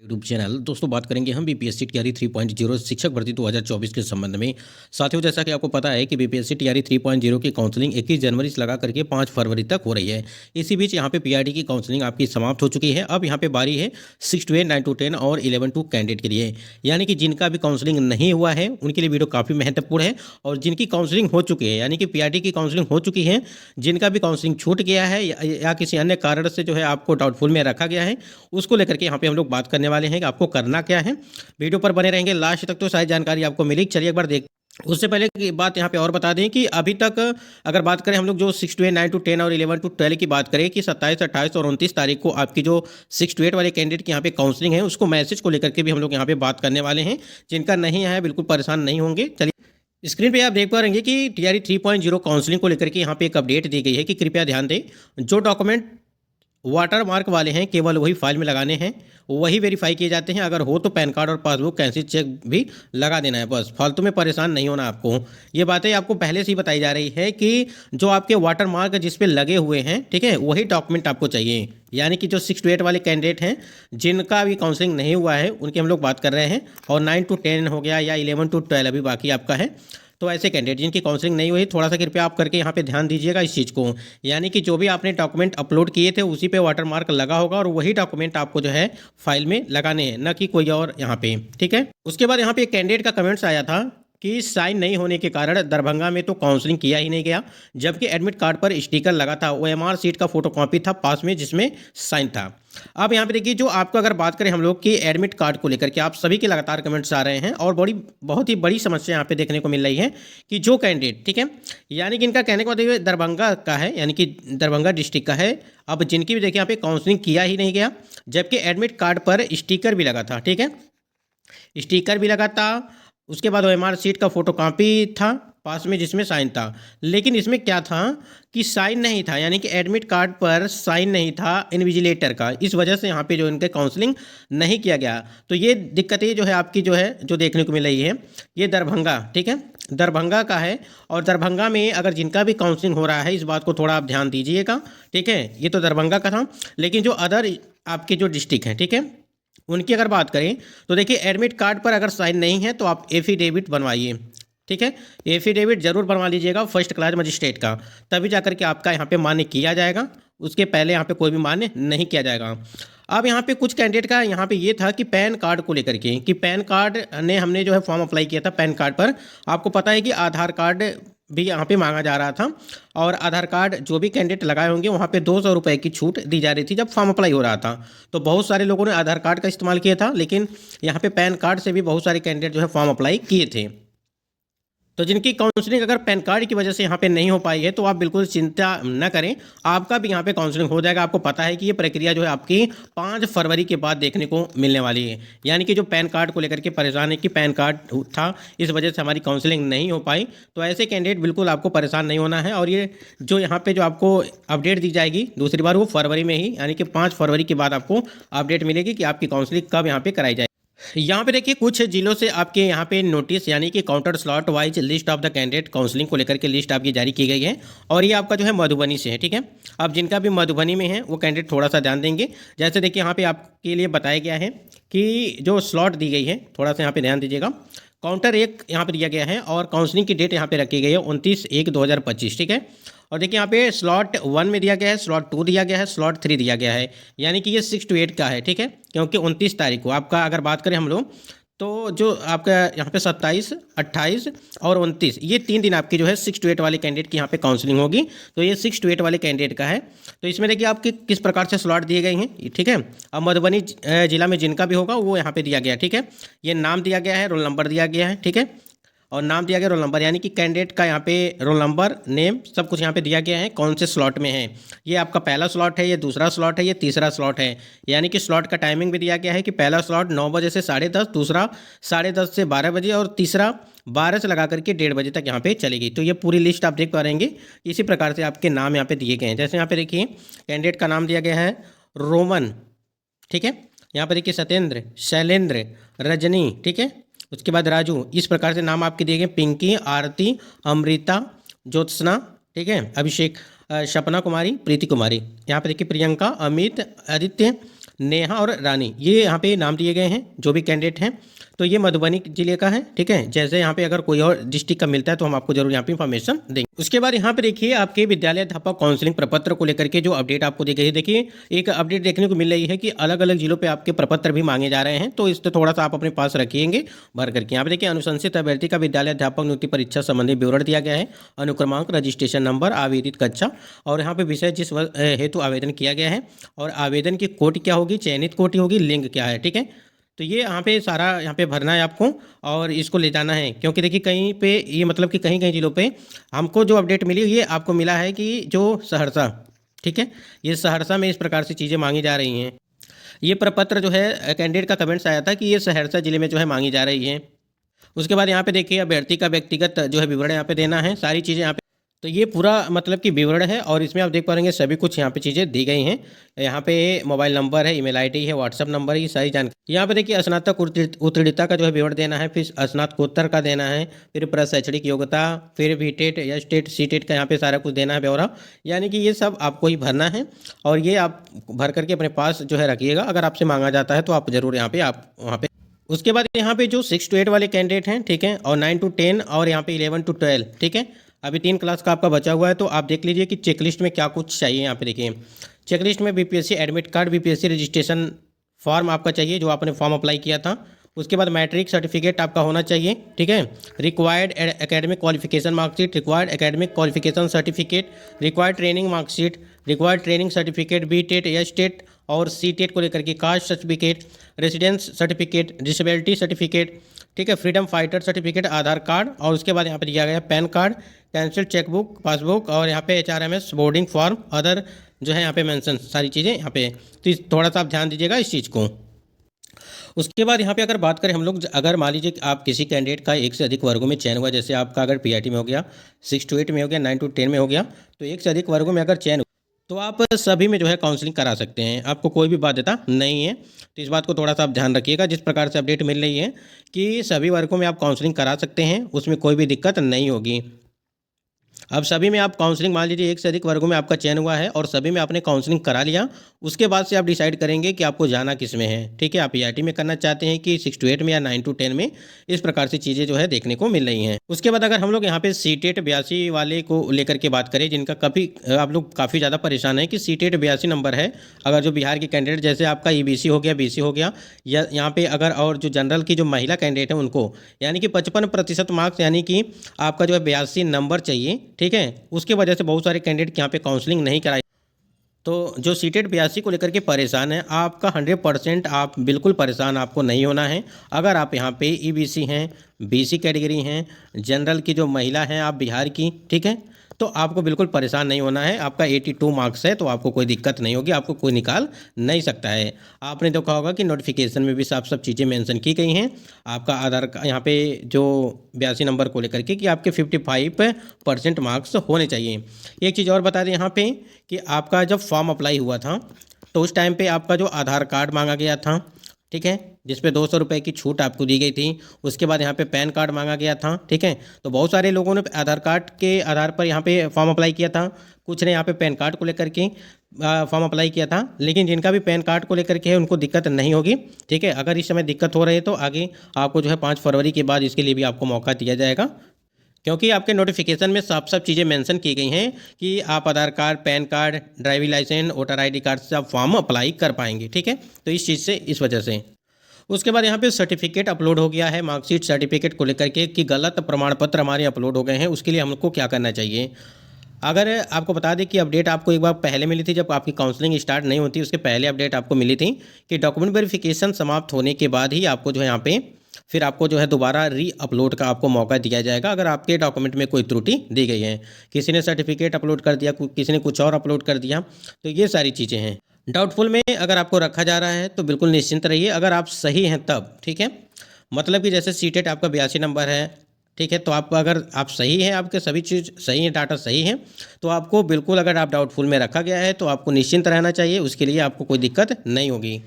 YouTube channel. दोस्तों बात करेंगे हम बीपीएससी टीआरई 3.0 शिक्षक भर्ती 2024 के संबंध में। साथियों, जैसा कि आपको पता है कि बीपीएससी टीआरई 3.0 की काउंसलिंग 21 जनवरी से लगा करके 5 फरवरी तक हो रही है। इसी बीच यहाँ पे पीआरडी की काउंसलिंग आपकी समाप्त हो चुकी है। अब यहाँ पे बारी है 6 to 8, 9 to 10 और 11 to कैंडिडेट के लिए, यानी कि जिनका भी काउंसलिंग नहीं हुआ है उनके लिए वीडियो काफ़ी महत्वपूर्ण है। और जिनकी काउंसलिंग हो चुकी है, यानी कि पीआरडी की काउंसलिंग हो चुकी है, जिनका भी काउंसलिंग छूट गया है या किसी अन्य कारण से जो है आपको डाउटफुल में रखा गया है, उसको लेकर के यहाँ पे हम लोग बात करने वाले हैं कि आपको करना क्या है। वीडियो पर बने रहेंगे लास्ट तक तो सारी जानकारी आपको मिलेगी। चलिए एक बार देख, उससे पहले की बात यहाँ पे और बता दें कि अभी तक अगर बात करें हम लोग जो 6 to 8, 9 to 10 और 11 to 12 की बात करें कि 27, 28 और 29 तारीख को आपकी जो 6 to 8 वाले कैंडिडेट की यहाँ पे काउंसलिंग है, उसको मैसेज को लेकर के भी हम लोग यहाँ पे बात करने वाले हैं। जिनका नहीं है बिल्कुल परेशान नहीं होंगे। चलिए स्क्रीन पे आप देख पा रहेंगे कि टीआरई 3.0 काउंसलिंग को लेकर के यहाँ पे एक अपडेट दी गई है कि कृपया ध्यान दें, जो डॉक्यूमेंट वाटर मार्क वाले हैं केवल वही फाइल में लगाने हैं, वही वेरीफाई किए जाते हैं। अगर हो तो पैन कार्ड और पासबुक कैंसिल चेक भी लगा देना है, बस फालतू में परेशान नहीं होना आपको। ये बातें आपको पहले से ही बताई जा रही है कि जो आपके वाटर मार्क जिस पे लगे हुए हैं, ठीक है, वही डॉक्यूमेंट आपको चाहिए। यानी कि जो 6 to 8 वाले कैंडिडेट हैं जिनका भी काउंसलिंग नहीं हुआ है उनकी हम लोग बात कर रहे हैं, और 9 to 10 हो गया या 11 to 12 अभी बाकी आपका है। तो ऐसे कैंडिडेट जिनकी काउंसलिंग नहीं हुई, थोड़ा सा कृपया आप करके यहाँ पे ध्यान दीजिएगा इस चीज़ को। यानी कि जो भी आपने डॉक्यूमेंट अपलोड किए थे उसी पे वाटरमार्क लगा होगा और वही डॉक्यूमेंट आपको जो है फाइल में लगाने हैं, न कि कोई और यहाँ पे, ठीक है। उसके बाद यहाँ पे एक कैंडिडेट का कमेंट्स आया था कि साइन नहीं होने के कारण दरभंगा में तो काउंसलिंग किया ही नहीं गया, जबकि एडमिट कार्ड पर स्टिकर लगा था, ओएमआर सीट का फोटोकॉपी था पास में जिसमें साइन था। अब यहाँ पे देखिए, जो आपको अगर बात करें हम लोग कि एडमिट कार्ड को लेकर के आप सभी के लगातार कमेंट्स आ रहे हैं और बहुत ही बड़ी समस्या यहाँ पे देखने को मिल रही है कि जो कैंडिडेट, ठीक है, यानी कि इनका कहने का मतलब दरभंगा का है, यानी कि दरभंगा डिस्ट्रिक्ट का है। अब जिनकी भी देखिए यहाँ पे काउंसलिंग किया ही नहीं गया, जबकि एडमिट कार्ड पर स्टिकर भी लगा था, ठीक है, स्टिकर भी लगा था। उसके बाद ओएमआर सीट का फोटोकॉपी था पास में जिसमें साइन था, लेकिन इसमें क्या था कि साइन नहीं था, यानी कि एडमिट कार्ड पर साइन नहीं था इन्विजिलेटर का। इस वजह से यहाँ पे जो इनके काउंसलिंग नहीं किया गया। तो ये दिक्कतें जो है आपकी जो है जो देखने को मिल रही है, ये दरभंगा, ठीक है, दरभंगा का है। और दरभंगा में अगर जिनका भी काउंसलिंग हो रहा है, इस बात को थोड़ा आप ध्यान दीजिएगा, ठीक है। ये तो दरभंगा का था, लेकिन जो अदर आपके जो डिस्ट्रिक्ट हैं, ठीक है, उनकी अगर बात करें तो देखिए एडमिट कार्ड पर अगर साइन नहीं है तो आप एफिडेविट बनवाइए, ठीक है, एफिडेविट जरूर बनवा लीजिएगा फर्स्ट क्लास मजिस्ट्रेट का, तभी जाकर के आपका यहाँ पे मान्य किया जाएगा। उसके पहले यहाँ पे कोई भी मान्य नहीं किया जाएगा। अब यहाँ पे कुछ कैंडिडेट का यहाँ पे ये था कि पैन कार्ड को लेकर के, कि पैन कार्ड ने हमने जो है फॉर्म अप्लाई किया था पैन कार्ड पर, आपको पता है कि आधार कार्ड भी यहाँ पे मांगा जा रहा था, और आधार कार्ड जो भी कैंडिडेट लगाए होंगे वहाँ पे 200 रुपये की छूट दी जा रही थी जब फॉर्म अप्लाई हो रहा था। तो बहुत सारे लोगों ने आधार कार्ड का इस्तेमाल किया था, लेकिन यहाँ पे पैन कार्ड से भी बहुत सारे कैंडिडेट जो है फॉर्म अप्लाई किए थे। तो जिनकी काउंसलिंग अगर पैन कार्ड की वजह से यहाँ पे नहीं हो पाई है तो आप बिल्कुल चिंता न करें, आपका भी यहाँ पे काउंसलिंग हो जाएगा। आपको पता है कि ये प्रक्रिया जो है आपकी 5 फरवरी के बाद देखने को मिलने वाली है। यानी कि जो पैन कार्ड को लेकर के परेशान है कि पैन कार्ड था इस वजह से हमारी काउंसलिंग नहीं हो पाई, तो ऐसे कैंडिडेट बिल्कुल आपको परेशान नहीं होना है। और ये जो यहाँ पर जो आपको अपडेट दी जाएगी दूसरी बार, वो फरवरी में ही, यानी कि 5 फरवरी के बाद आपको अपडेट मिलेगी कि आपकी काउंसलिंग कब यहाँ पर कराई जाएगी। यहाँ पे देखिए कुछ जिलों से आपके यहाँ पे नोटिस, यानी कि counter slot wise list of the candidate counselling को लेकर के लिस्ट आपकी जारी की गई है, और ये आपका जो है मधुबनी से है, ठीक है। अब जिनका भी मधुबनी में है वो कैंडिडेट थोड़ा सा ध्यान देंगे। जैसे देखिए यहाँ पे आपके लिए बताया गया है कि जो स्लॉट दी गई है, थोड़ा सा यहाँ पे ध्यान दीजिएगा। काउंटर 1 यहाँ पे दिया गया है और काउंसलिंग की डेट यहाँ पे रखी गई है 29/1/2025, ठीक है। और देखिए यहाँ पे स्लॉट 1 में दिया गया है, स्लॉट 2 दिया गया है, स्लॉट 3 दिया गया है, यानी कि ये 6 to 8 का है, ठीक है। क्योंकि 29 तारीख को आपका अगर बात करें हम लोग तो जो आपका यहाँ पे 27, 28 और 29, ये 3 दिन आपकी जो है 6 to 8 वाले कैंडिडेट की यहाँ पे काउंसलिंग होगी। तो ये 6 to 8 वाले कैंडिडेट का है। तो इसमें देखिए आपके किस प्रकार से स्लॉट दिए गए हैं, ठीक है। अब मधुबनी जिला में जिनका भी होगा वो यहाँ पे दिया गया, ठीक है। ये नाम दिया गया है, रोल नंबर दिया गया है, ठीक है, और नाम दिया गया रोल नंबर, यानी कि कैंडिडेट का यहाँ पे रोल नंबर, नेम, सब कुछ यहाँ पे दिया गया है कौन से स्लॉट में है। ये आपका पहला स्लॉट है, ये दूसरा स्लॉट है, ये तीसरा स्लॉट है। यानी कि स्लॉट का टाइमिंग भी दिया गया है कि पहला स्लॉट 9 बजे से 10:30, दूसरा 10:30 से 12 बजे, और तीसरा 12 से लगा करके 1:30 बजे तक यहाँ पे चलेगी। तो ये पूरी लिस्ट आप देख पा रहेंगे। इसी प्रकार से आपके नाम यहाँ पे दिए गए हैं। जैसे यहाँ पे देखिए कैंडिडेट का नाम दिया गया है रोमन, ठीक है। यहाँ पर देखिए सत्येंद्र, शैलेंद्र, रजनी, ठीक है। उसके बाद राजू, इस प्रकार से नाम आपके दिए गए। पिंकी, आरती, अमृता, ज्योत्सना, ठीक है, अभिषेक, सपना कुमारी, प्रीति कुमारी। यहाँ पे देखिए प्रियंका, अमित, आदित्य, नेहा और रानी, ये यहाँ पे नाम दिए गए हैं जो भी कैंडिडेट हैं। तो ये मधुबनी जिले का है, ठीक है। जैसे यहाँ पे अगर कोई और डिस्ट्रिक्ट का मिलता है तो हम आपको जरूर यहाँ पे इन्फॉर्मेशन देंगे। उसके बाद यहाँ पे देखिए आपके विद्यालय अध्यापक काउंसलिंग प्रपत्र को लेकर के जो अपडेट आपको दी गई है, देखिए एक अपडेट देखने को मिल रही है कि अलग अलग जिलों पे आपके प्रपत्र भी मांगे जा रहे हैं, तो इससे थोड़ा सा आप अपने पास रखिएंगे भर करके। यहाँ पे देखिए अनुशंसित अभ्यर्थी का विद्यालय अध्यापक नियुक्ति परीक्षा संबंधी विवरण दिया गया है, अनुक्रमांक, रजिस्ट्रेशन नंबर, आवेदित कक्षा और यहाँ पे विषय जिस हेतु आवेदन किया गया है और आवेदन की कोटि क्या होगी, चयनित कोटि होगी, लिंग क्या है, ठीक है। तो ये यहाँ पे सारा यहाँ पे भरना है आपको और इसको ले जाना है, क्योंकि देखिए कहीं पे ये मतलब कि कहीं कहीं जिलों पे हमको जो अपडेट मिली ये आपको मिला है कि जो सहरसा, ठीक है, ये सहरसा में इस प्रकार से चीज़ें मांगी जा रही हैं। ये प्रपत्र जो है कैंडिडेट का कमेंट्स आया था कि ये सहरसा जिले में जो है मांगी जा रही है। उसके बाद यहाँ पे देखिए अभ्यर्थी का व्यक्तिगत जो है विवरण यहाँ पे देना है, सारी चीज़ें यहाँ पे, तो ये पूरा मतलब कि विवरण है और इसमें आप देख पाएंगे सभी कुछ यहाँ पे चीज़ें दी गई हैं। यहाँ पे मोबाइल नंबर है, ईमेल आईडी है, व्हाट्सअप नंबर है, ये सारी जानकारी। यहाँ पे देखिए स्नातक उत्तीर्णता का जो है विवरण देना है, फिर स्नातकोत्तर का देना है, फिर प्रशैक्षणिक योग्यता, फिर बीटेट या स्टेट सीटेट का यहाँ पे सारा कुछ देना है ब्यौरा। यानी कि ये सब आपको ही भरना है और ये आप भर करके अपने पास जो है रखिएगा। अगर आपसे मांगा जाता है तो आप जरूर यहाँ पे आप वहाँ पे। उसके बाद यहाँ पे जो 6 to 8 वाले कैंडिडेट हैं, ठीक है, और 9 to 10 और यहाँ पे 11 to 12, ठीक है, अभी 3 क्लास का आपका बचा हुआ है। तो आप देख लीजिए कि चेकलिस्ट में क्या कुछ चाहिए। यहाँ पे देखिए चेकलिस्ट में BPSC admit card, BPSC registration form आपका चाहिए जो आपने फॉर्म अप्लाई किया था। उसके बाद मैट्रिक सर्टिफिकेट आपका होना चाहिए, ठीक है। Required academic qualification marksheet, required academic qualification certificate, required training marksheet, required training certificate, B TET या स्टेट और सी टेट को लेकर के, caste certificate, residence certificate, disability certificate, ठीक है, freedom fighter certificate, Aadhaar card और उसके बाद यहाँ पे दिया गया PAN card, cancel chequebook, passbook और यहाँ पे HRMS बोर्डिंग फॉर्म, अदर जो है यहाँ पे मेंशन सारी चीज़ें यहाँ पे। तो थोड़ा सा आप ध्यान दीजिएगा इस चीज़ को। उसके बाद यहाँ पे अगर बात करें हम लोग, अगर मान लीजिए आप किसी कैंडिडेट का एक से अधिक वर्गों में चयन हुआ, जैसे आपका अगर पीआईटी में हो गया, 6 to 8 में हो गया, 9 to 10 में हो गया, तो एक से अधिक वर्गों में अगर चयन तो आप सभी में जो है काउंसलिंग करा सकते हैं, आपको कोई भी बाध्यता नहीं है। तो इस बात को थोड़ा सा आप ध्यान रखिएगा। जिस प्रकार से अपडेट मिल रही है कि सभी वर्गों में आप काउंसलिंग करा सकते हैं, उसमें कोई भी दिक्कत नहीं होगी। अब सभी में आप काउंसलिंग, मान लीजिए एक से अधिक वर्गों में आपका चयन हुआ है और सभी में आपने काउंसलिंग करा लिया, उसके बाद से आप डिसाइड करेंगे कि आपको जाना किस में है, ठीक है। आप पीआईटी में करना चाहते हैं कि 6 to 8 में या 9 to 10 में, इस प्रकार से चीज़ें जो है देखने को मिल रही हैं। उसके बाद अगर हम लोग यहाँ पे सीटेट 82 वाले को लेकर के बात करें, जिनका कभी आप लोग काफ़ी ज़्यादा परेशान है कि सीटेट 82 नंबर है, अगर जो बिहार के कैंडिडेट जैसे आपका ईबीसी हो गया, बीसी हो गया, या यहाँ पे अगर और जो जनरल की जो महिला कैंडिडेट है उनको यानी कि 55% मार्क्स यानी कि आपका जो है 82 नंबर चाहिए, ठीक है। उसके वजह से बहुत सारे कैंडिडेट यहाँ पे काउंसलिंग नहीं कराई। तो जो सीटेट 82 को लेकर के परेशान है, आपका 100% आप बिल्कुल परेशान आपको नहीं होना है। अगर आप यहाँ पे ईबीसी हैं, बीसी कैटेगरी हैं, जनरल की जो महिला हैं आप बिहार की, ठीक है, तो आपको बिल्कुल परेशान नहीं होना है। आपका 82 मार्क्स है तो आपको कोई दिक्कत नहीं होगी, आपको कोई निकाल नहीं सकता है। आपने देखा होगा कि नोटिफिकेशन में भी साफ सब चीज़ें मेंशन की गई हैं। आपका आधार कार्ड यहाँ पे जो 82 नंबर को लेकर के कि आपके 55% मार्क्स होने चाहिए। एक चीज़ और बता दें यहाँ पे कि आपका जब फॉर्म अप्लाई हुआ था तो उस टाइम पे आपका जो आधार कार्ड मांगा गया था, ठीक है, जिस पे 200 रुपये की छूट आपको दी गई थी। उसके बाद यहाँ पे पैन कार्ड मांगा गया था, ठीक है। तो बहुत सारे लोगों ने आधार कार्ड के आधार पर यहाँ पे फॉर्म अप्लाई किया था, कुछ ने यहाँ पे पैन कार्ड को लेकर के फॉर्म अप्लाई किया था। लेकिन जिनका भी पैन कार्ड को लेकर के है उनको दिक्कत नहीं होगी, ठीक है। अगर इस समय दिक्कत हो रही है तो आगे आपको जो है 5 फरवरी के बाद इसके लिए भी आपको मौका दिया जाएगा, क्योंकि आपके नोटिफिकेशन में साफ साफ चीज़ें मेंशन की गई हैं कि आप Aadhaar card, PAN card, driving licence, voter ID card से आप फॉर्म अप्लाई कर पाएंगे, ठीक है। तो इस चीज़ से, इस वजह से उसके बाद यहाँ पे सर्टिफिकेट अपलोड हो गया है, मार्कशीट सर्टिफिकेट को लेकर के कि गलत प्रमाण पत्र हमारे अपलोड हो गए हैं। उसके लिए हमको क्या करना चाहिए, अगर आपको बता दें कि अपडेट आपको एक बार पहले मिली थी, जब आपकी काउंसलिंग स्टार्ट नहीं होती उसके पहले अपडेट आपको मिली थी कि डॉक्यूमेंट वेरिफिकेशन समाप्त होने के बाद ही आपको जो है यहाँ पे फिर आपको जो है दोबारा री अपलोड का आपको मौका दिया जाएगा। अगर आपके डॉक्यूमेंट में कोई त्रुटि दी गई है, किसी ने सर्टिफिकेट अपलोड कर दिया, किसी ने कुछ और अपलोड कर दिया, तो ये सारी चीज़ें हैं। डाउटफुल में अगर आपको रखा जा रहा है तो बिल्कुल निश्चिंत रहिए। अगर आप सही हैं तब, ठीक है, मतलब कि जैसे सीटेट आपका 82 नंबर है, ठीक है, तो आप अगर आप सही हैं, आपके सभी चीज़ सही है, डाटा सही है, तो आपको बिल्कुल, अगर आप डाउटफुल में रखा गया है तो आपको निश्चिंत रहना चाहिए, उसके लिए आपको कोई दिक्कत नहीं होगी।